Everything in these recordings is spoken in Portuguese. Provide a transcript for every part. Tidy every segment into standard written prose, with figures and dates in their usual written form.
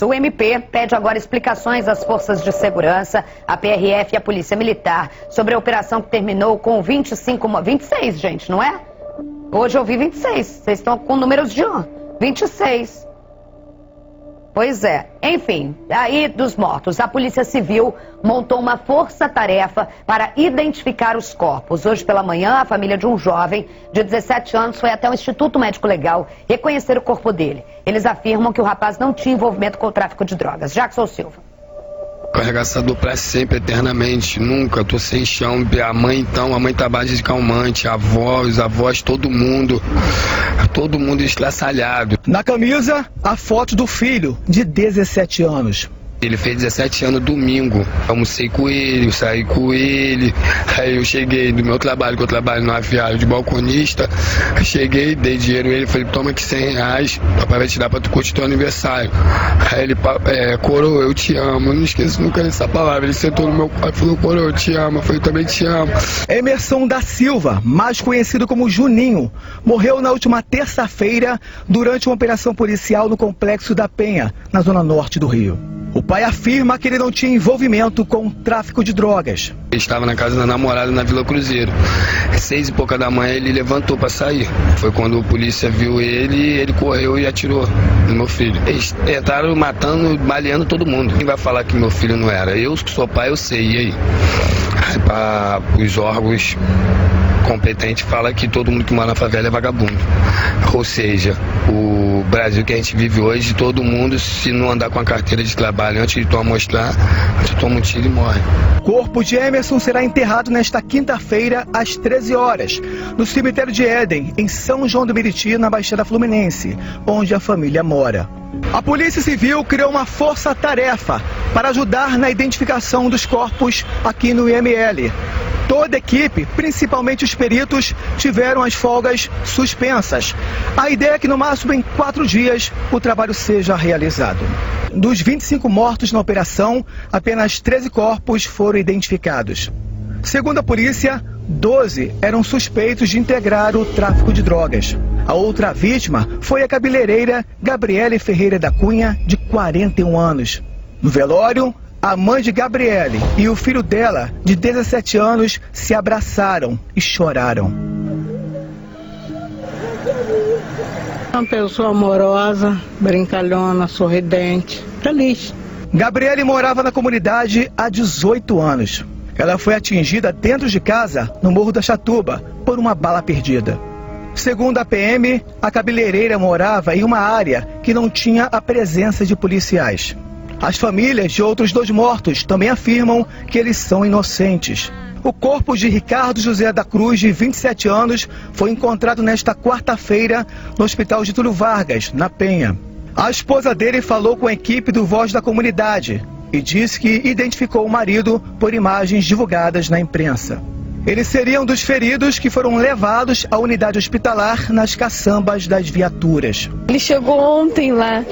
O MP pede agora explicações às forças de segurança, a PRF e a Polícia Militar sobre a operação que terminou com 26, gente, não é? Hoje eu vi 26, vocês estão com números de 26. Pois é, enfim, aí dos mortos, a Polícia Civil montou uma força-tarefa para identificar os corpos. Hoje pela manhã, a família de um jovem de 17 anos foi até o Instituto Médico Legal reconhecer o corpo dele. Eles afirmam que o rapaz não tinha envolvimento com o tráfico de drogas. Jackson Silva. Arregaçador pra sempre, eternamente, nunca, tô sem chão. A mãe trabalha de calmante, os avós, todo mundo estraçalhado. Na camisa, a foto do filho, de 17 anos. Ele fez 17 anos domingo, almocei com ele, saí com ele, aí eu cheguei do meu trabalho, que eu trabalho na aviário de balconista, cheguei, dei dinheiro a ele, falei, toma aqui R$100, papai vai te dar pra tu curtir teu aniversário. Aí ele, coroa, eu te amo, eu não esqueço nunca dessa palavra, ele sentou no meu colo e falou, coroa, eu te amo, eu falei, também te amo. Emerson da Silva, mais conhecido como Juninho, morreu na última terça-feira durante uma operação policial no Complexo da Penha, na zona norte do Rio. O pai afirma que ele não tinha envolvimento com o tráfico de drogas. Ele estava na casa da namorada na Vila Cruzeiro. 6 e pouca da manhã ele levantou para sair. Foi quando a polícia viu ele correu e atirou no meu filho. Eles entraram matando, baleando todo mundo. Quem vai falar que meu filho não era? Eu que sou pai, eu sei. E aí? Para os órgãos competentes fala que todo mundo que mora na favela é vagabundo. Ou seja, o Brasil que a gente vive hoje, todo mundo, se não andar com a carteira de trabalho antes de tu mostrar, tu toma um tiro e morre. O corpo de Emerson será enterrado nesta quinta-feira, às 13 horas, no cemitério de Éden, em São João do Meriti, na Baixada Fluminense, onde a família mora. A Polícia Civil criou uma força-tarefa para ajudar na identificação dos corpos aqui no IML. Toda a equipe, principalmente os peritos, tiveram as folgas suspensas. A ideia é que no máximo em 4 dias o trabalho seja realizado. Dos 25 mortos na operação, apenas 13 corpos foram identificados. Segundo a polícia, 12 eram suspeitos de integrar o tráfico de drogas. A outra vítima foi a cabeleireira Gabriele Ferreira da Cunha, de 41 anos. No velório, a mãe de Gabriele e o filho dela, de 17 anos, se abraçaram e choraram. Uma pessoa amorosa, brincalhona, sorridente, feliz. Gabriele morava na comunidade há 18 anos. Ela foi atingida dentro de casa, no Morro da Chatuba, por uma bala perdida. Segundo a PM, a cabeleireira morava em uma área que não tinha a presença de policiais. As famílias de outros 2 mortos também afirmam que eles são inocentes. O corpo de Ricardo José da Cruz, de 27 anos, foi encontrado nesta quarta-feira no Hospital Getúlio Vargas, na Penha. A esposa dele falou com a equipe do Voz da Comunidade e disse que identificou o marido por imagens divulgadas na imprensa. Eles seriam dos feridos que foram levados à unidade hospitalar nas caçambas das viaturas. Ele chegou ontem lá.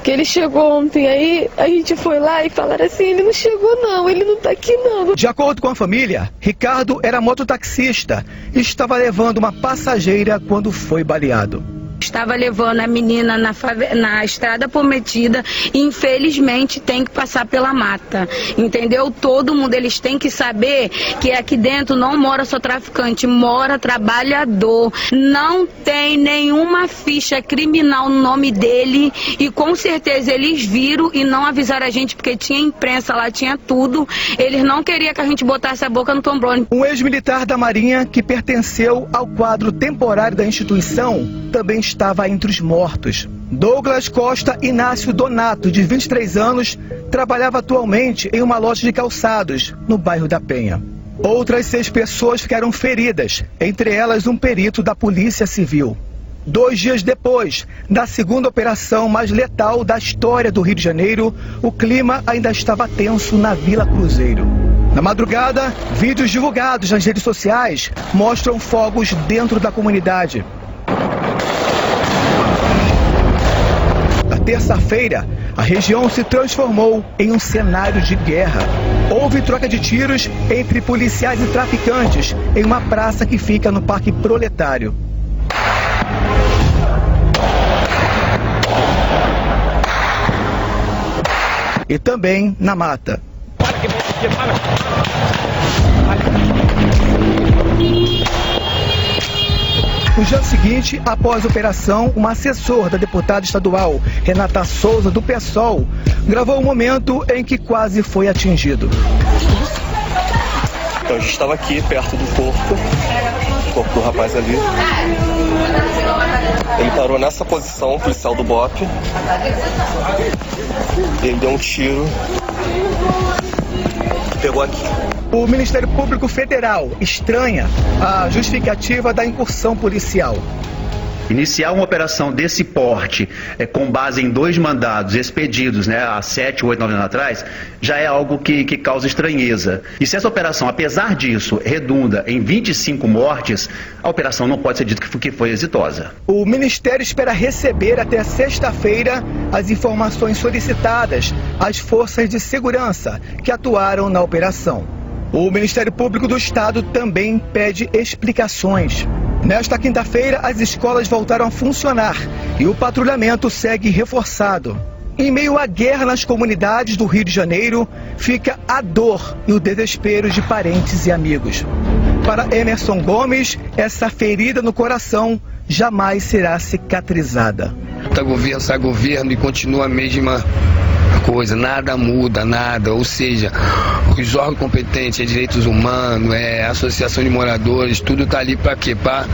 Aí a gente foi lá e falaram assim, ele não chegou não, ele não tá aqui não. De acordo com a família, Ricardo era mototaxista e estava levando uma passageira quando foi baleado. Estava levando a menina na estrada prometida e infelizmente tem que passar pela mata, entendeu? Todo mundo, eles têm que saber que aqui dentro não mora só traficante, mora trabalhador. Não tem nenhuma ficha criminal no nome dele e com certeza eles viram e não avisaram a gente porque tinha imprensa lá, tinha tudo. Eles não queriam que a gente botasse a boca no tombrone. Um ex-militar da Marinha que pertenceu ao quadro temporário da instituição também estava entre os mortos. Douglas Costa Inácio Donato, de 23 anos, trabalhava atualmente em uma loja de calçados, no bairro da Penha. Outras 6 pessoas ficaram feridas, entre elas um perito da Polícia Civil. 2 dias depois da segunda operação mais letal da história do Rio de Janeiro, o clima ainda estava tenso na Vila Cruzeiro. Na madrugada, vídeos divulgados nas redes sociais mostram fogos dentro da comunidade. Na terça-feira, a região se transformou em um cenário de guerra. Houve troca de tiros entre policiais e traficantes em uma praça que fica no Parque Proletário. e também na mata. No dia seguinte, após a operação, um assessor da deputada estadual, Renata Souza, do PSOL, gravou o momento em que quase foi atingido. Então, a gente estava aqui perto do corpo do rapaz ali. Ele parou nessa posição, o policial do BOP. Ele deu um tiro. Pegou aqui. O Ministério Público Federal estranha a justificativa da incursão policial. Iniciar uma operação desse porte, com base em 2 mandados expedidos, há 7, 8, 9 anos atrás, já é algo que causa estranheza. E se essa operação, apesar disso, redunda em 25 mortes, a operação não pode ser dita que foi exitosa. O Ministério espera receber até sexta-feira as informações solicitadas às forças de segurança que atuaram na operação. O Ministério Público do Estado também pede explicações. Nesta quinta-feira, as escolas voltaram a funcionar e o patrulhamento segue reforçado. Em meio à guerra nas comunidades do Rio de Janeiro, fica a dor e o desespero de parentes e amigos. Para Emerson Gomes, essa ferida no coração jamais será cicatrizada. Governo, sai governo e continua a mesma coisa, nada muda, nada, ou seja, os órgãos competentes, direitos humanos, associação de moradores, tudo está ali para quê? Para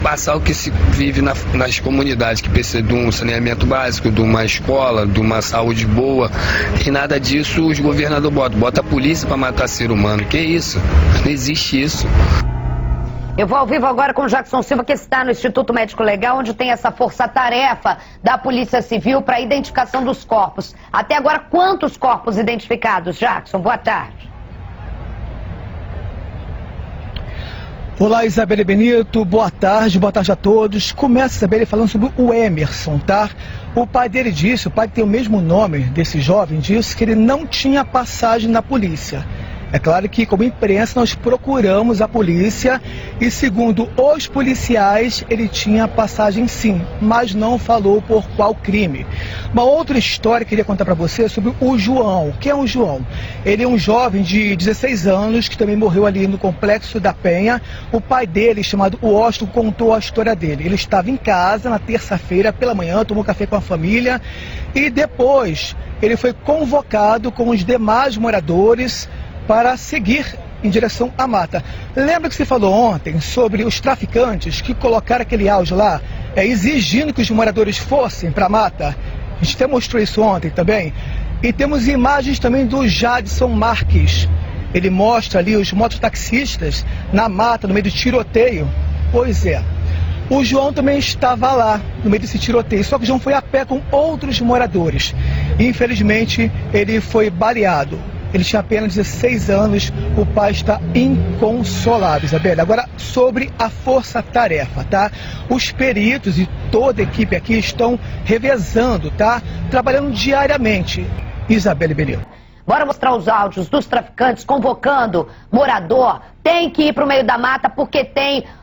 passar o que se vive nas comunidades, que precisa de um saneamento básico, de uma escola, de uma saúde boa, e nada disso os governadores bota a polícia para matar ser humano, que isso? Não existe isso. Eu vou ao vivo agora com o Jackson Silva, que está no Instituto Médico Legal, onde tem essa força-tarefa da Polícia Civil para a identificação dos corpos. Até agora, quantos corpos identificados, Jackson? Boa tarde. Olá, Isabelle Benito, boa tarde a todos. Começa, Isabelle, falando sobre o Emerson, tá? O pai dele disse, o pai que tem o mesmo nome desse jovem, disse que ele não tinha passagem na polícia. É claro que, como imprensa, nós procuramos a polícia e, segundo os policiais, ele tinha passagem sim, mas não falou por qual crime. Uma outra história que eu queria contar para você é sobre o João. Quem é o João? Ele é um jovem de 16 anos que também morreu ali no Complexo da Penha. O pai dele, chamado Washington, contou a história dele. Ele estava em casa na terça-feira pela manhã, tomou café com a família e depois ele foi convocado com os demais moradores para seguir em direção à mata. Lembra que você falou ontem sobre os traficantes que colocaram aquele áudio lá, exigindo que os moradores fossem para a mata? A gente até mostrou isso ontem também. E temos imagens também do Jadson Marques. Ele mostra ali os mototaxistas na mata, no meio do tiroteio. Pois é. O João também estava lá, no meio desse tiroteio, só que o João foi a pé com outros moradores. E, infelizmente, ele foi baleado. Ele tinha apenas 16 anos, o pai está inconsolável, Isabelle. Agora, sobre a força-tarefa, tá? Os peritos e toda a equipe aqui estão revezando, tá? Trabalhando diariamente. Isabelle Benito. Bora mostrar os áudios dos traficantes convocando morador. Tem que ir pro meio da mata porque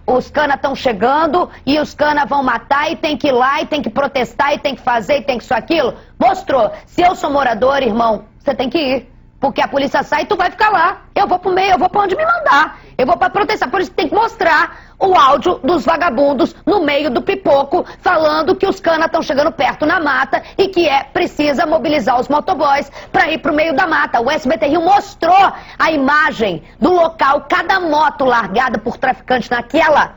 os cana estão chegando e os cana vão matar e tem que ir lá e tem que protestar e tem que fazer e tem que isso, aquilo. Mostrou. Se eu sou morador, irmão, você tem que ir. Porque a polícia sai e tu vai ficar lá. Eu vou pro meio, eu vou pra onde me mandar. Eu vou pra protestar. Por isso tem que mostrar o áudio dos vagabundos no meio do pipoco, falando que os canas estão chegando perto na mata e que precisa mobilizar os motoboys para ir pro meio da mata. O SBT Rio mostrou a imagem do local, cada moto largada por traficantes naquela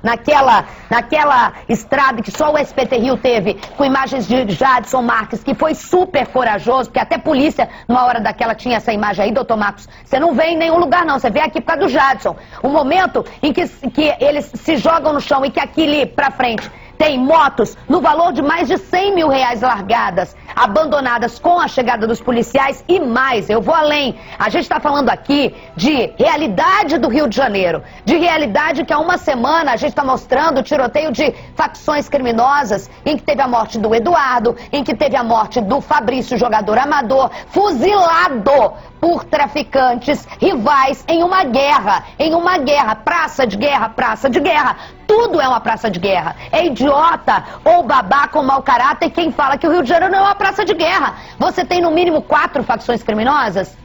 estrada que só o SBT Rio teve, com imagens de Jadson Marques, que foi super corajoso, porque até polícia, numa hora daquela, tinha essa imagem aí, doutor Marcos. Você não vê em nenhum lugar não, você vê aqui por causa do Jadson. O momento em que eles se jogam no chão e que aqui ali pra frente tem motos no valor de mais de 100 mil reais largadas, abandonadas com a chegada dos policiais e mais, eu vou além. A gente está falando aqui de realidade do Rio de Janeiro, de realidade que há uma semana a gente está mostrando o tiroteio de facções criminosas, em que teve a morte do Eduardo, em que teve a morte do Fabrício, jogador amador, fuzilado por traficantes rivais em uma guerra, praça de guerra, tudo é uma praça de guerra. É idiota ou babaca ou mau caráter quem fala que o Rio de Janeiro não é uma praça de guerra. Você tem no mínimo 4 facções criminosas,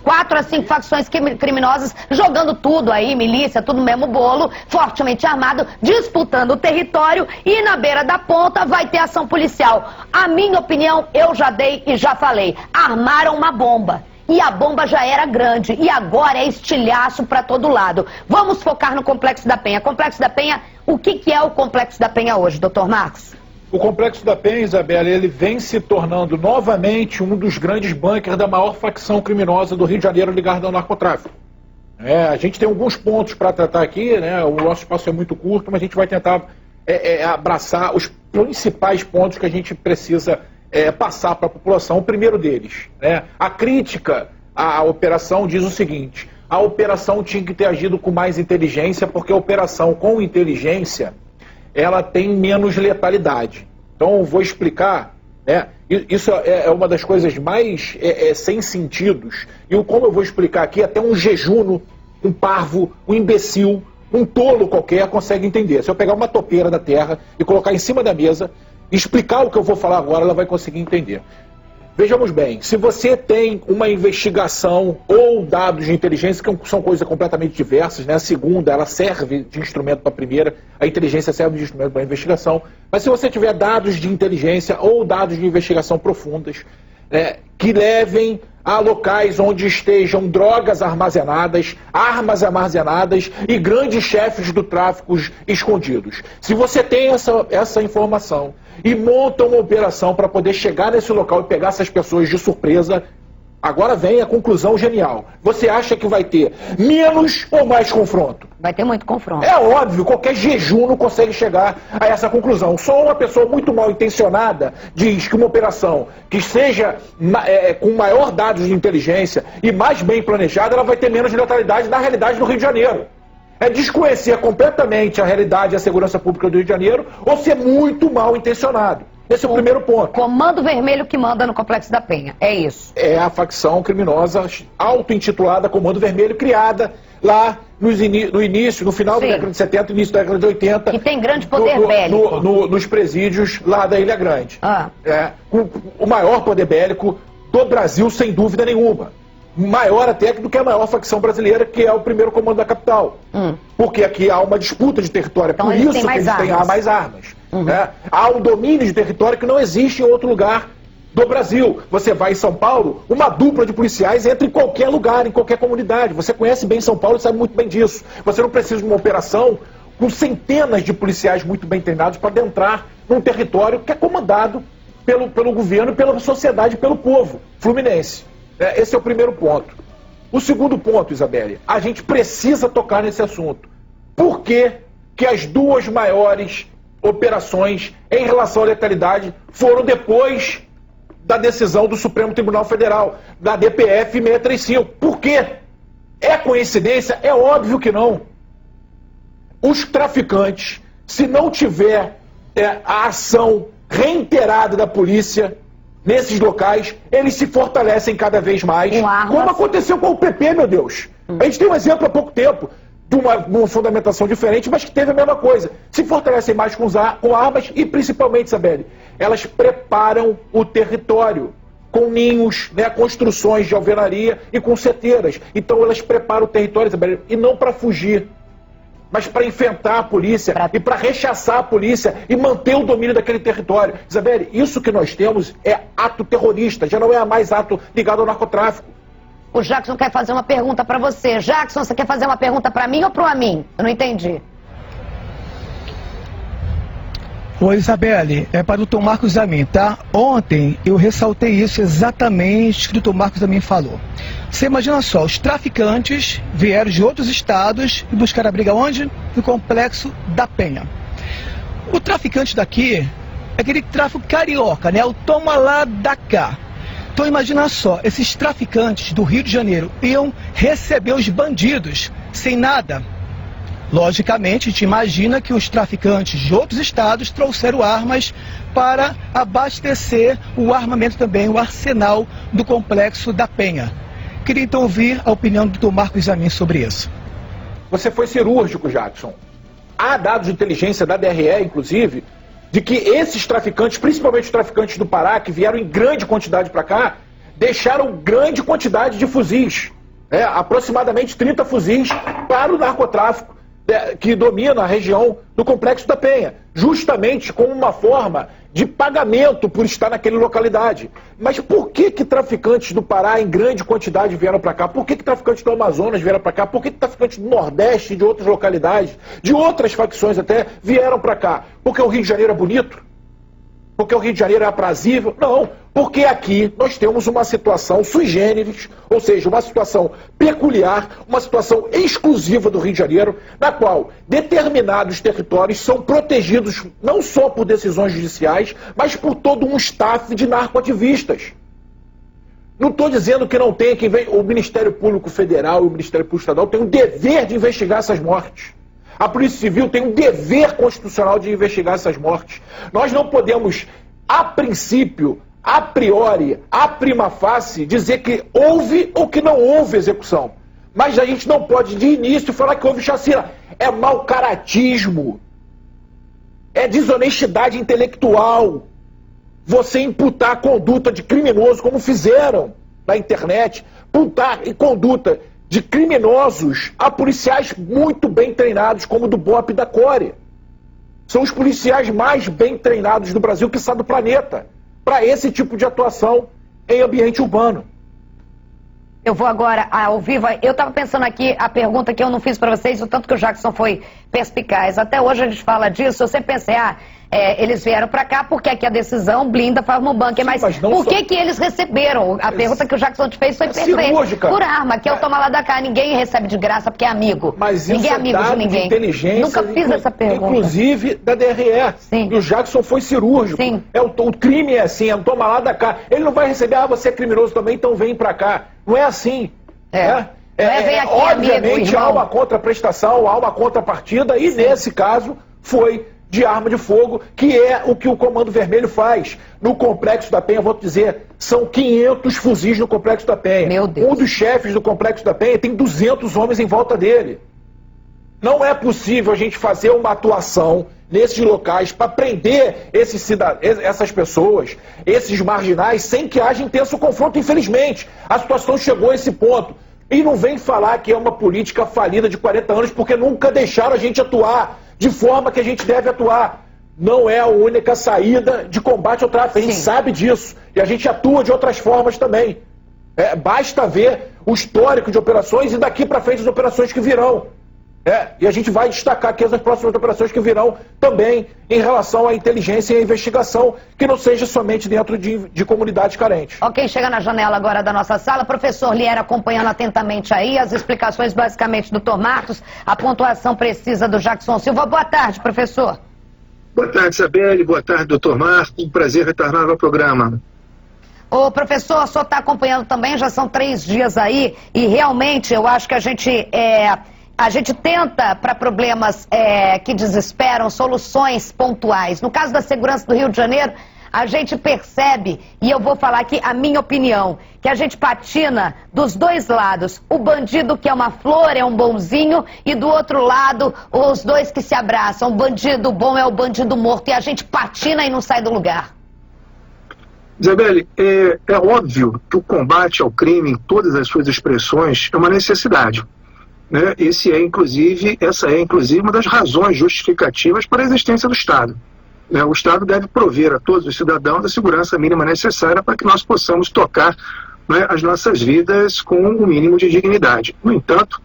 4 a 5 facções criminosas jogando tudo aí, milícia, tudo no mesmo bolo, fortemente armado, disputando o território, e na beira da ponta vai ter ação policial. A minha opinião, eu já dei e já falei, armaram uma bomba. E a bomba já era grande, e agora é estilhaço para todo lado. Vamos focar no Complexo da Penha. Complexo da Penha, o que é o Complexo da Penha hoje, doutor Marcos? O Complexo da Penha, Isabela, ele vem se tornando novamente um dos grandes bunkers da maior facção criminosa do Rio de Janeiro ligada ao narcotráfico. A gente tem alguns pontos para tratar aqui, né? O nosso espaço é muito curto, mas a gente vai tentar abraçar os principais pontos que a gente precisa passar para a população. O primeiro deles, a crítica à operação diz o seguinte: a operação tinha que ter agido com mais inteligência, porque a operação com inteligência ela tem menos letalidade. Então eu vou explicar, isso é uma das coisas mais sem sentidos, e como eu vou explicar aqui, até um jejuno, um parvo, um imbecil, um tolo qualquer consegue entender. Se eu pegar uma topeira da terra e colocar em cima da mesa, explicar o que eu vou falar agora, ela vai conseguir entender. Vejamos bem, se você tem uma investigação ou dados de inteligência, que são coisas completamente diversas, né? A segunda, ela serve de instrumento para a primeira, a inteligência serve de instrumento para a investigação, mas se você tiver dados de inteligência ou dados de investigação profundas, que levem a locais onde estejam drogas armazenadas, armas armazenadas e grandes chefes do tráfico escondidos. Se você tem essa informação e monta uma operação para poder chegar nesse local e pegar essas pessoas de surpresa, agora vem a conclusão genial. Você acha que vai ter menos ou mais confronto? Vai ter muito confronto. É óbvio, qualquer jejum não consegue chegar a essa conclusão. Só uma pessoa muito mal intencionada diz que uma operação que seja com maior dados de inteligência e mais bem planejada, ela vai ter menos letalidade na realidade do Rio de Janeiro. É desconhecer completamente a realidade e a segurança pública do Rio de Janeiro ou ser muito mal intencionado. Esse é o primeiro ponto. Comando Vermelho que manda no Complexo da Penha, é isso? É a facção criminosa auto-intitulada Comando Vermelho, criada lá no início, no final da década de 70, início da década de 80. Que tem grande poder bélico. Nos presídios lá da Ilha Grande. O maior poder bélico do Brasil, sem dúvida nenhuma. Maior até do que a maior facção brasileira, que é o primeiro comando da capital. Porque aqui há uma disputa de território, então, por isso que eles têm mais armas. Há um domínio de território que não existe em outro lugar do Brasil. Você vai em São Paulo, uma dupla de policiais entra em qualquer lugar, em qualquer comunidade. Você conhece bem São Paulo e sabe muito bem disso. Você não precisa de uma operação com centenas de policiais muito bem treinados para adentrar num território que é comandado pelo governo, pela sociedade, pelo povo fluminense. Esse é o primeiro ponto. O segundo ponto, Isabelle, a gente precisa tocar nesse assunto. Por que as duas maiores operações em relação à letalidade foram depois da decisão do Supremo Tribunal Federal, da DPF 635? Por quê? É coincidência? É óbvio que não. Os traficantes, se não tiver a ação reiterada da polícia nesses locais, eles se fortalecem cada vez mais, como aconteceu com o PP, meu Deus. A gente tem um exemplo há pouco tempo de uma fundamentação diferente, mas que teve a mesma coisa. Se fortalecem mais com armas e, principalmente, Isabelle, elas preparam o território com ninhos, construções de alvenaria e com seteiras. Então elas preparam o território, Isabelle, e não para fugir, mas para enfrentar a polícia e para rechaçar a polícia e manter o domínio daquele território. Isabelle, isso que nós temos é ato terrorista, já não é mais ato ligado ao narcotráfico. O Jackson quer fazer uma pergunta para você. Jackson, você quer fazer uma pergunta para mim ou para mim? Eu não entendi. Oi, Isabelle, é para o Dr. Marcos Amin, tá? Ontem eu ressaltei isso exatamente que o Dr. Marcos Amin falou. Você imagina só, os traficantes vieram de outros estados e buscaram a briga onde? No Complexo da Penha. O traficante daqui é aquele tráfico carioca, né? O toma lá da cá. Então imagina só, esses traficantes do Rio de Janeiro iam receber os bandidos sem nada. Logicamente, a gente imagina que os traficantes de outros estados trouxeram armas para abastecer o armamento também, o arsenal do Complexo da Penha. queria então ouvir a opinião do Dr. Marcos Zanin sobre isso. Você foi cirúrgico, Jackson. Há dados de inteligência da DRE, inclusive, de que esses traficantes, principalmente os traficantes do Pará, que vieram em grande quantidade para cá, deixaram grande quantidade de fuzis. Aproximadamente 30 fuzis para o narcotráfico que domina a região do Complexo da Penha, justamente como uma forma de pagamento por estar naquela localidade. Mas por que traficantes do Pará em grande quantidade vieram para cá? Por que traficantes do Amazonas vieram para cá? Por que traficantes do Nordeste e de outras localidades, de outras facções até, vieram para cá? Porque o Rio de Janeiro é bonito? Porque o Rio de Janeiro é aprazível? Não, porque aqui nós temos uma situação sui generis, ou seja, uma situação peculiar, uma situação exclusiva do Rio de Janeiro, na qual determinados territórios são protegidos não só por decisões judiciais, mas por todo um staff de narcoativistas. Não estou dizendo que não tem, que o Ministério Público Federal e o Ministério Público Estadual têm o dever de investigar essas mortes. A Polícia Civil tem um dever constitucional de investigar essas mortes. Nós não podemos, a princípio, a priori, a prima facie, dizer que houve ou que não houve execução. Mas a gente não pode, de início, falar que houve chacina. É mau caratismo. É desonestidade intelectual. Você imputar a conduta de criminoso, como fizeram na internet, imputar em conduta de criminosos a policiais muito bem treinados, como o do BOP e da CORE. São os policiais mais bem treinados do Brasil, quiçá do planeta, para esse tipo de atuação em ambiente urbano. Eu vou agora ao vivo. Eu estava pensando aqui, a pergunta que eu não fiz para vocês, o tanto que o Jackson foi perspicaz. Até hoje a gente fala disso, você pensa, eles vieram para cá porque aqui a decisão blinda Farm Bunker, mas por que eles receberam? A pergunta que o Jackson te fez foi perfeita. Por arma, que é o toma lá da cá, ninguém recebe de graça porque é amigo. Mas ninguém é amigo de ninguém. Inteligência, nunca fiz essa pergunta. Inclusive da DRE. Sim. E o Jackson foi cirúrgico. Sim. O crime é assim, é um toma lá da cá. Ele não vai receber, você é criminoso também, então vem pra cá. Não é assim. Vem aqui, obviamente amigo, há uma contraprestação, há uma contrapartida, e nesse caso foi de arma de fogo, que é o que o Comando Vermelho faz. No Complexo da Penha, vou te dizer, são 500 fuzis no Complexo da Penha. Meu Deus. Um dos chefes do Complexo da Penha tem 200 homens em volta dele. Não é possível a gente fazer uma atuação nesses locais para prender essas pessoas, esses marginais, sem que haja intenso confronto, infelizmente. A situação chegou a esse ponto. E não vem falar que é uma política falida de 40 anos, porque nunca deixaram a gente atuar de forma que a gente deve atuar. Não é a única saída de combate ao tráfico, a gente sabe disso. E a gente atua de outras formas também. Basta ver o histórico de operações e daqui para frente as operações que virão. E a gente vai destacar aqui as próximas operações que virão também em relação à inteligência e à investigação, que não seja somente dentro de comunidades carentes. Ok, chega na janela agora da nossa sala. Professor Liera acompanhando atentamente aí as explicações basicamente do Dr. Marcos, a pontuação precisa do Jackson Silva. Boa tarde, professor. Boa tarde, Isabelle. Boa tarde, Dr. Marcos. Um prazer retornar ao programa. Ô, professor, o senhor está acompanhando também, já são 3 dias aí, e realmente eu acho que a gente tenta, para problemas que desesperam, soluções pontuais. No caso da segurança do Rio de Janeiro, a gente percebe, e eu vou falar aqui a minha opinião, que a gente patina dos dois lados. O bandido que é uma flor é um bonzinho, e do outro lado, os dois que se abraçam. O bandido bom é o bandido morto, e a gente patina e não sai do lugar. Isabelle, é óbvio que o combate ao crime, em todas as suas expressões, é uma necessidade. Né? Essa é, inclusive, uma das razões justificativas para a existência do Estado. Né? O Estado deve prover a todos os cidadãos a segurança mínima necessária para que nós possamos tocar, né, as nossas vidas com o mínimo de dignidade. No entanto,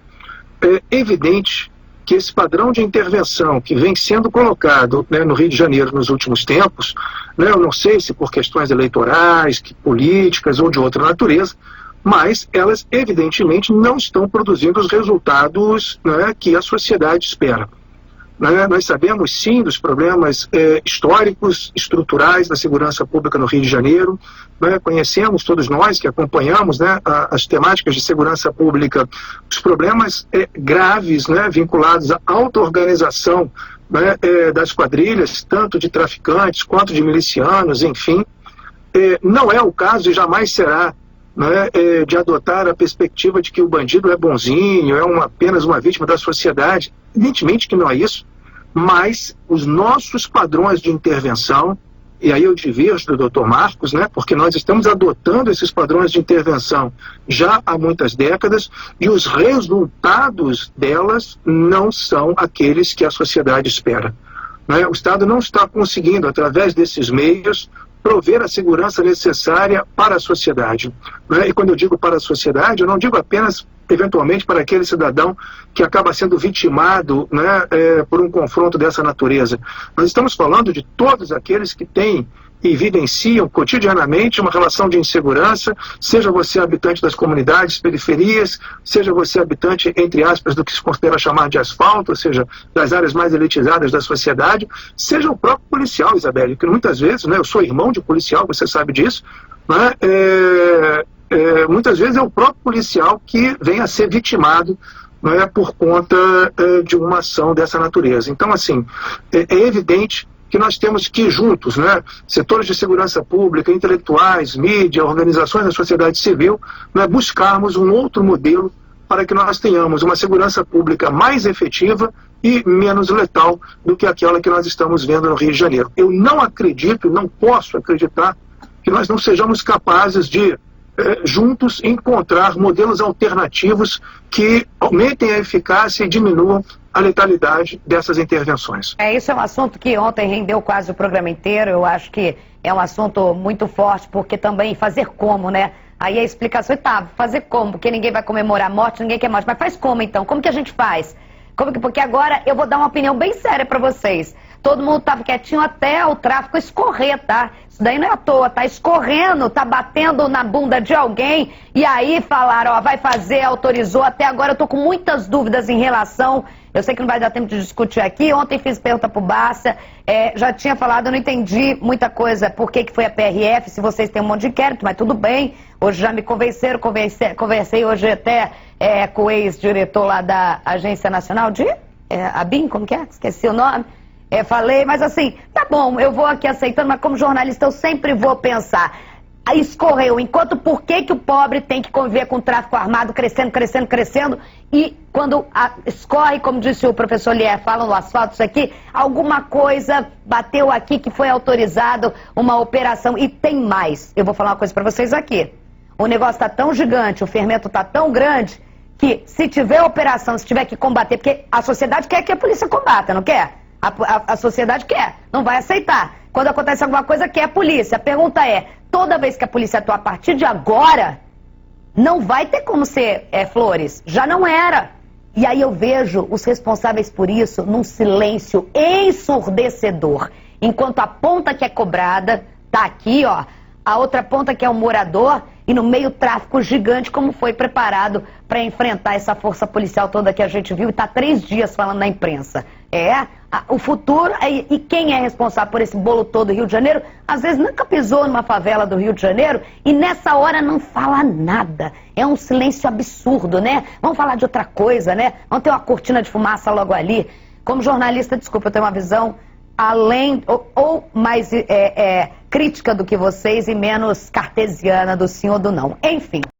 é evidente que esse padrão de intervenção que vem sendo colocado, né, no Rio de Janeiro nos últimos tempos, né, eu não sei se por questões eleitorais, políticas ou de outra natureza, mas elas evidentemente não estão produzindo os resultados, né, que a sociedade espera. Nós sabemos sim dos problemas históricos, estruturais da segurança pública no Rio de Janeiro, né? Conhecemos todos nós que acompanhamos, né, as temáticas de segurança pública, os problemas graves, né, vinculados à auto-organização, né, das quadrilhas, tanto de traficantes quanto de milicianos, enfim. Não é o caso e jamais será né, de adotar a perspectiva de que o bandido é bonzinho, é apenas uma vítima da sociedade. Evidentemente que não é isso, mas os nossos padrões de intervenção, e aí eu diverjo do Dr. Marcos, né, porque nós estamos adotando esses padrões de intervenção já há muitas décadas, e os resultados delas não são aqueles que a sociedade espera. Né? O Estado não está conseguindo, através desses meios, prover a segurança necessária para a sociedade. Né? E quando eu digo para a sociedade, eu não digo apenas, eventualmente, para aquele cidadão que acaba sendo vitimado, né, por um confronto dessa natureza. Nós estamos falando de todos aqueles que têm e vivenciam cotidianamente uma relação de insegurança, seja você habitante das comunidades, periferias, seja você habitante, entre aspas, do que se considera chamar de asfalto, ou seja, das áreas mais elitizadas da sociedade, seja o próprio policial, Isabelle, que muitas vezes, né, eu sou irmão de policial, você sabe disso, né, muitas vezes é o próprio policial que vem a ser vitimado, né, por conta de uma ação dessa natureza. Então, assim, é evidente que nós temos que juntos, né, setores de segurança pública, intelectuais, mídia, organizações da sociedade civil, né, buscarmos um outro modelo para que nós tenhamos uma segurança pública mais efetiva e menos letal do que aquela que nós estamos vendo no Rio de Janeiro. Eu não acredito, não posso acreditar que nós não sejamos capazes de juntos encontrar modelos alternativos que aumentem a eficácia e diminuam a letalidade dessas intervenções. Isso é um assunto que ontem rendeu quase o programa inteiro. Eu acho que é um assunto muito forte, porque também fazer como, né? Aí a explicação é, fazer como? Porque ninguém vai comemorar a morte, ninguém quer morte. Mas faz como então? Como que a gente faz? Porque agora eu vou dar uma opinião bem séria pra vocês. Todo mundo tava quietinho até o tráfico escorrer, tá? Isso daí não é à toa, tá escorrendo, tá batendo na bunda de alguém. E aí falaram, ó, vai fazer, autorizou. Até agora eu tô com muitas dúvidas em relação... Eu sei que não vai dar tempo de discutir aqui. Ontem fiz pergunta pro Bárcia, já tinha falado, eu não entendi muita coisa. Por que foi a PRF, se vocês têm um monte de inquérito, mas tudo bem. Hoje já me convenceram, conversei hoje até com o ex-diretor lá da Agência Nacional de... ABIN, como que é? Esqueci o nome. Falei, mas assim, tá bom, eu vou aqui aceitando, mas como jornalista eu sempre vou pensar. Aí escorreu, enquanto por que o pobre tem que conviver com o tráfico armado crescendo, crescendo, crescendo, e quando escorre, como disse o professor Lier, fala no asfalto, isso aqui, alguma coisa bateu aqui que foi autorizado uma operação, e tem mais. Eu vou falar uma coisa pra vocês aqui. O negócio tá tão gigante, o fermento tá tão grande, que se tiver operação, se tiver que combater, porque a sociedade quer que a polícia combata, não quer? A sociedade quer, não vai aceitar. Quando acontece alguma coisa, quer a polícia. A pergunta é, toda vez que a polícia atuar a partir de agora, não vai ter como ser flores. Já não era. E aí eu vejo os responsáveis por isso num silêncio ensurdecedor. Enquanto a ponta que é cobrada tá aqui, ó, a outra ponta que é o morador, e no meio tráfico gigante, como foi preparado para enfrentar essa força policial toda que a gente viu e está 3 dias falando na imprensa. O futuro, e quem é responsável por esse bolo todo do Rio de Janeiro, às vezes nunca pisou numa favela do Rio de Janeiro e nessa hora não fala nada. É um silêncio absurdo, né? Vamos falar de outra coisa, né? Vamos ter uma cortina de fumaça logo ali. Como jornalista, desculpa, eu tenho uma visão além, ou mais crítica do que vocês e menos cartesiana do sim ou do não. Enfim.